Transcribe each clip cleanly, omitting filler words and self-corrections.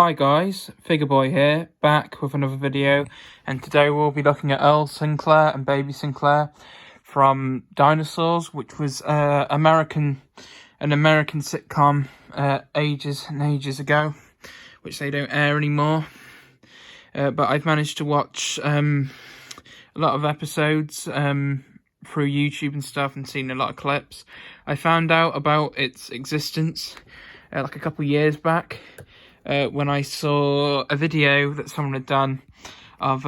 Hi guys, Figure-Boi here, back with another video, and today we'll be looking at Earl Sinclair and Baby Sinclair from Dinosaurs, which was an American sitcom ages and ages ago, which they don't air anymore. But I've managed to watch a lot of episodes through YouTube and stuff, and seen a lot of clips. I found out about its existence like a couple of years back. When I saw a video that someone had done of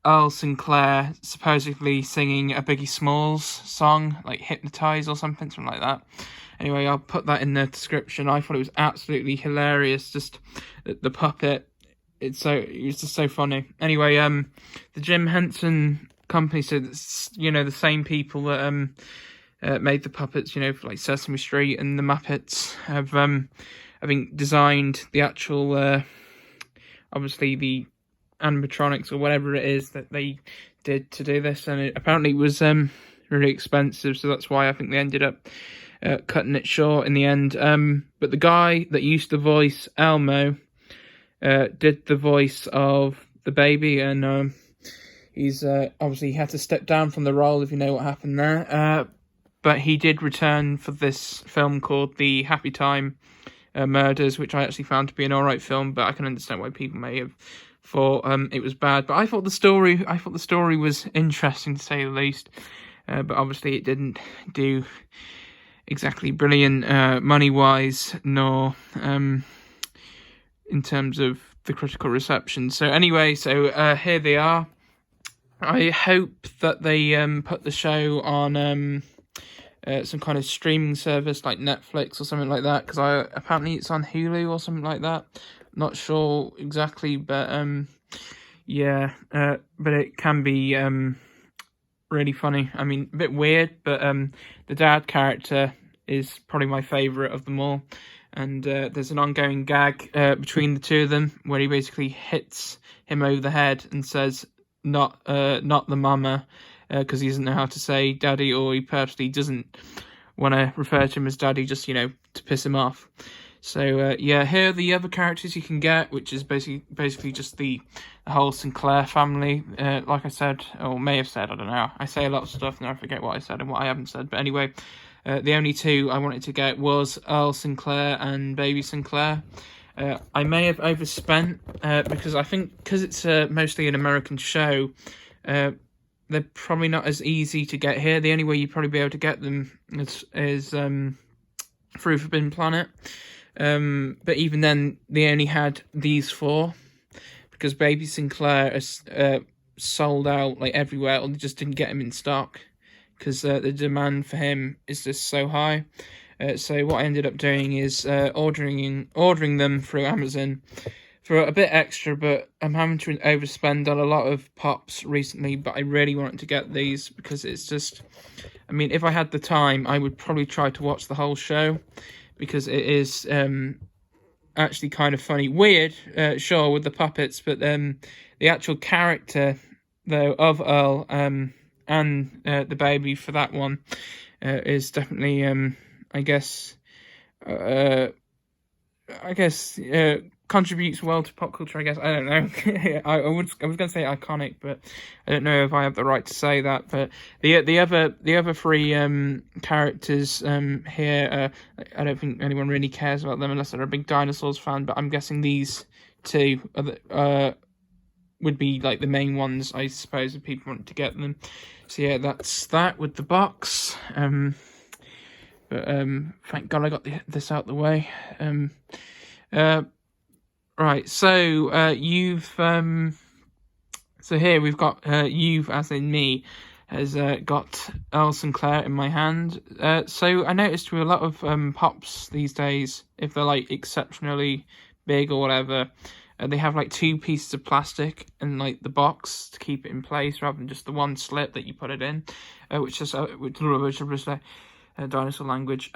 Earl Sinclair supposedly singing a Biggie Smalls song, like Hypnotize or something like that. Anyway, I'll put that in the description. I thought it was absolutely hilarious, just the puppet. It's just so funny. Anyway, the Jim Henson Company, so that's, the same people that made the puppets, for like Sesame Street and the Muppets, have I think designed the actual, obviously the animatronics or whatever it is that they did to do this, and it apparently was really expensive, so that's why I think they ended up cutting it short in the end. But the guy that used to voice Elmo did the voice of the baby, and he's obviously had to step down from the role, if you know what happened there. But he did return for this film called The Happy Time Murders, which I actually found to be an alright film, but I can understand why people may have thought it was bad. But I thought the story was interesting, to say the least. But obviously it didn't do exactly brilliant money-wise, nor in terms of the critical reception. So anyway, here they are. I hope that they put the show on some kind of streaming service like Netflix or something like that, because apparently it's on Hulu or something like that. Not sure exactly, but yeah, but it can be really funny. I mean, a bit weird, but the dad character is probably my favourite of them all, and there's an ongoing gag between the two of them where he basically hits him over the head and says, not the mama, because he doesn't know how to say daddy, or he purposely doesn't want to refer to him as daddy, just, to piss him off. So, yeah, here are the other characters you can get, which is basically just the whole Sinclair family. Like I said, or may have said, I don't know. I say a lot of stuff and I forget what I said and what I haven't said. But anyway, the only two I wanted to get was Earl Sinclair and Baby Sinclair. I may have overspent, because I think, because it's mostly an American show, they're probably not as easy to get here. The only way you'd probably be able to get them is through Forbidden Planet. But even then, they only had these four, because Baby Sinclair is sold out like everywhere, or they just didn't get him in stock, because the demand for him is just so high. So what I ended up doing is ordering them through Amazon for a bit extra, but I'm having to overspend on a lot of pops recently, but I really wanted to get these because it's just, I mean, if I had the time, I would probably try to watch the whole show, because it is actually kind of funny. Weird, sure, with the puppets, but the actual character, though, of Earl and the baby for that one is definitely, I guess, contributes well to pop culture, I guess. I don't know. I was going to say iconic, but I don't know if I have the right to say that. But the other three characters here, I don't think anyone really cares about them unless they're a big Dinosaurs fan. But I'm guessing these two would be like the main ones, I suppose, if people want to get them. So yeah, that's that with the box. But thank God I got this out the way. Right, so so here we've got you've, as in me, has got Earl Sinclair in my hand. So I noticed with a lot of pops these days, if they're like exceptionally big or whatever, they have like two pieces of plastic and like the box to keep it in place, rather than just the one slit that you put it in, which is dinosaur language,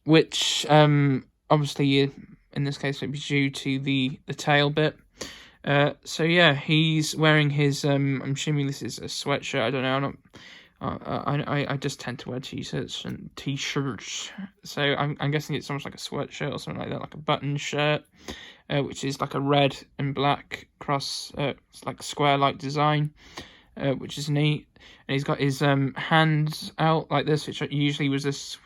which obviously in this case it was due to the tail bit. So yeah, he's wearing his I'm assuming this is a sweatshirt. I don't know. I just tend to wear t-shirts. So I'm guessing it's almost like a sweatshirt or something like that, like a button shirt. which is like a red and black cross, it's like a square-like design, which is neat. And he's got his hands out like this, which usually was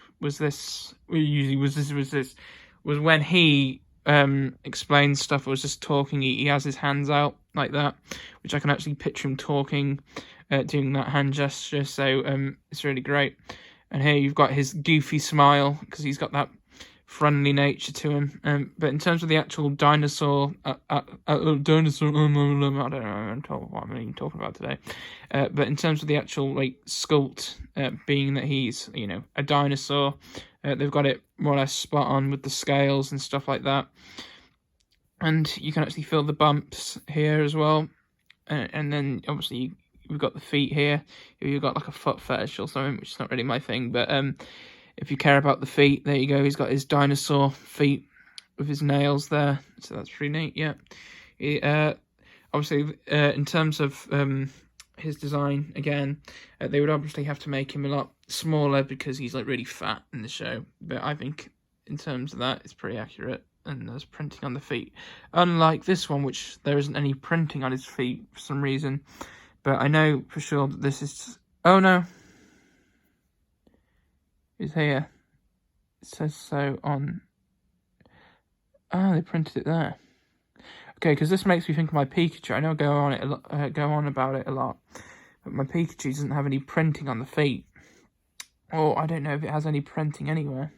when he explains stuff or was just talking. He has his hands out like that, which I can actually picture him talking, doing that hand gesture. So it's really great. And here you've got his goofy smile because he's got that friendly nature to him. But in terms of the actual dinosaur, dinosaur, I don't know what I'm even talking about today. But in terms of the actual like sculpt, being that he's a dinosaur, they've got it more or less spot on with the scales and stuff like that. And you can actually feel the bumps here as well. And then obviously we've got the feet here. You've got like a foot fetish or something, which is not really my thing, but if you care about the feet, there you go. He's got his dinosaur feet with his nails there, so that's pretty neat. Yeah, obviously, in terms of his design, again, they would obviously have to make him a lot smaller because he's like really fat in the show. But I think in terms of that, it's pretty accurate, and there's printing on the feet, unlike this one, which there isn't any printing on his feet for some reason. But I know for sure that this is... Oh, no. It's here. It says so on... Ah, they printed it there. Okay, because this makes me think of my Pikachu. I know I go on about it a lot. But my Pikachu doesn't have any printing on the feet. Or I don't know if it has any printing anywhere.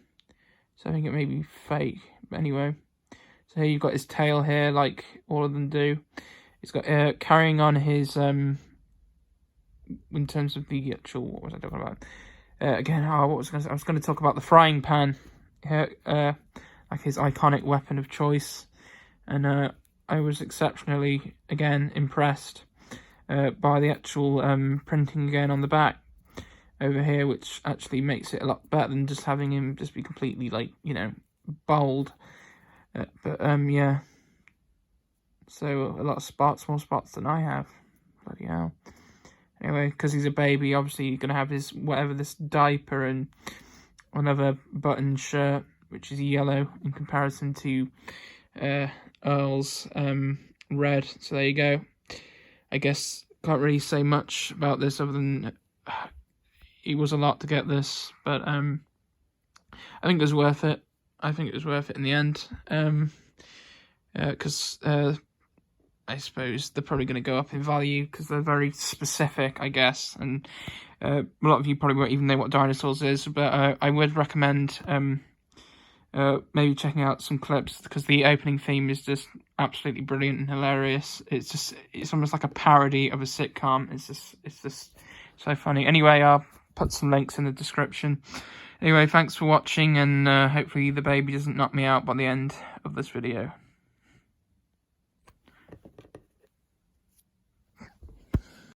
So I think it may be fake. But anyway. So here you've got his tail here, like all of them do. He's got... carrying on his... in terms of the actual, what was I talking about? Again, I was going to talk about the frying pan, like his iconic weapon of choice, and I was exceptionally again impressed by the actual printing again on the back over here, which actually makes it a lot better than just having him just be completely like bold. But yeah, so a lot of spots, more spots than I have. Bloody hell. Anyway, because he's a baby, obviously you're going to have his, whatever, this diaper and another button shirt, which is yellow in comparison to Earl's red. So there you go. I guess can't really say much about this other than it was a lot to get this, but I think it was worth it. I think it was worth it in the end, because I suppose they're probably going to go up in value because they're very specific, I guess. And a lot of you probably won't even know what dinosaurs is, but I would recommend maybe checking out some clips because the opening theme is just absolutely brilliant and hilarious. It's almost like a parody of a sitcom. It's just so funny. Anyway, I'll put some links in the description. Anyway, thanks for watching, and hopefully the baby doesn't knock me out by the end of this video.